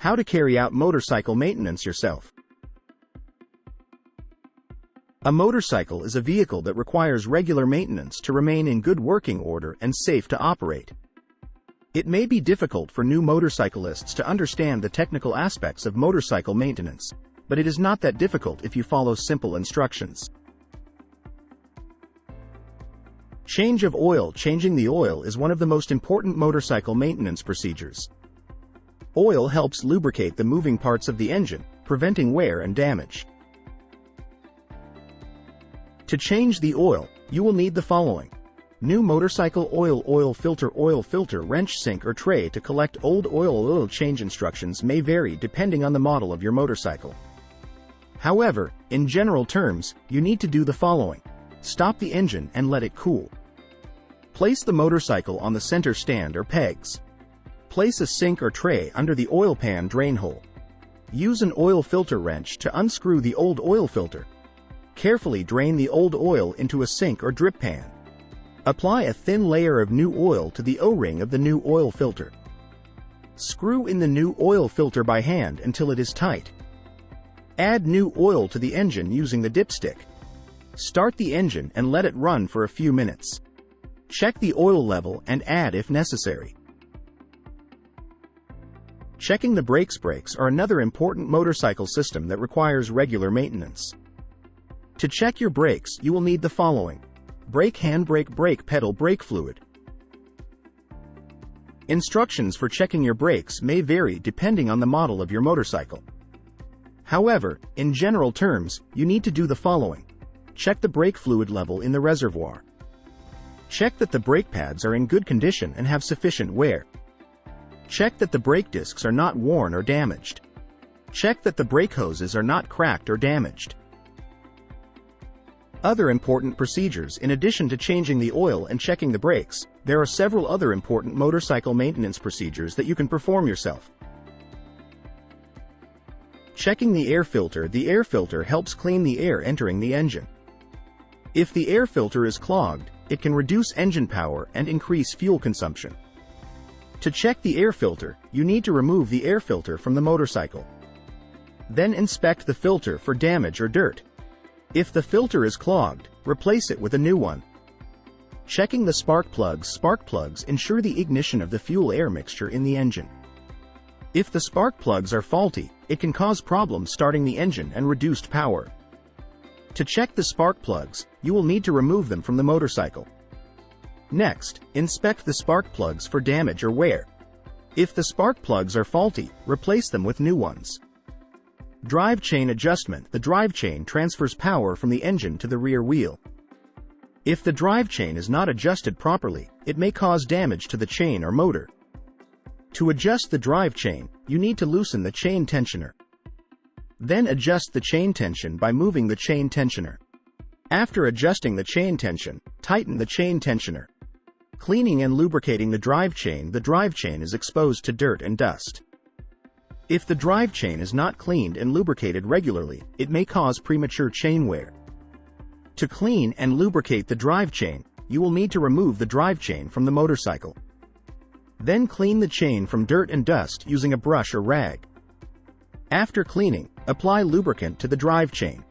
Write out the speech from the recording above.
How to carry out motorcycle maintenance yourself. A motorcycle is a vehicle that requires regular maintenance to remain in good working order and safe to operate. It may be difficult for new motorcyclists to understand the technical aspects of motorcycle maintenance, but it is not that difficult if you follow simple instructions. Change of oil. Changing the oil is one of the most important motorcycle maintenance procedures. Oil helps lubricate the moving parts of the engine, preventing wear and damage. To change the oil, you will need the following: new motorcycle oil filter, wrench, sink or tray to collect old oil. Oil change instructions may vary depending on the model of your motorcycle. However, in general terms, you need to do the following: stop the engine and let it cool. Place the motorcycle on the center stand or pegs. Place a sink or tray under the oil pan drain hole. Use an oil filter wrench to unscrew the old oil filter. Carefully drain the old oil into a sink or drip pan. Apply a thin layer of new oil to the O-ring of the new oil filter. Screw in the new oil filter by hand until it is tight. Add new oil to the engine using the dipstick. Start the engine and let it run for a few minutes. Check the oil level and add if necessary. Checking the brakes. Brakes are another important motorcycle system that requires regular maintenance. To check your brakes, you will need the following: brake handbrake, brake pedal, brake fluid. Instructions for checking your brakes may vary depending on the model of your motorcycle. However, in general terms, you need to do the following: check the brake fluid level in the reservoir. Check that the brake pads are in good condition and have sufficient wear. Check that the brake discs are not worn or damaged. Check that the brake hoses are not cracked or damaged. Other important procedures. In addition to changing the oil and checking the brakes, there are several other important motorcycle maintenance procedures that you can perform yourself. Checking the air filter. The air filter helps clean the air entering the engine. If the air filter is clogged, it can reduce engine power and increase fuel consumption. To check the air filter, you need to remove the air filter from the motorcycle. Then inspect the filter for damage or dirt. If the filter is clogged, replace it with a new one. Checking the spark plugs. Spark plugs ensure the ignition of the fuel-air mixture in the engine. If the spark plugs are faulty, it can cause problems starting the engine and reduced power. To check the spark plugs, you will need to remove them from the motorcycle. Next, inspect the spark plugs for damage or wear. If the spark plugs are faulty, replace them with new ones. Drive chain adjustment. The drive chain transfers power from the engine to the rear wheel. If the drive chain is not adjusted properly, it may cause damage to the chain or motor. To adjust the drive chain, you need to loosen the chain tensioner. Then adjust the chain tension by moving the chain tensioner. After adjusting the chain tension, tighten the chain tensioner. Cleaning and lubricating the drive chain. The drive chain is exposed to dirt and dust. If the drive chain is not cleaned and lubricated regularly, it may cause premature chain wear. To clean and lubricate the drive chain, you will need to remove the drive chain from the motorcycle. Then clean the chain from dirt and dust using a brush or rag. After cleaning, apply lubricant to the drive chain.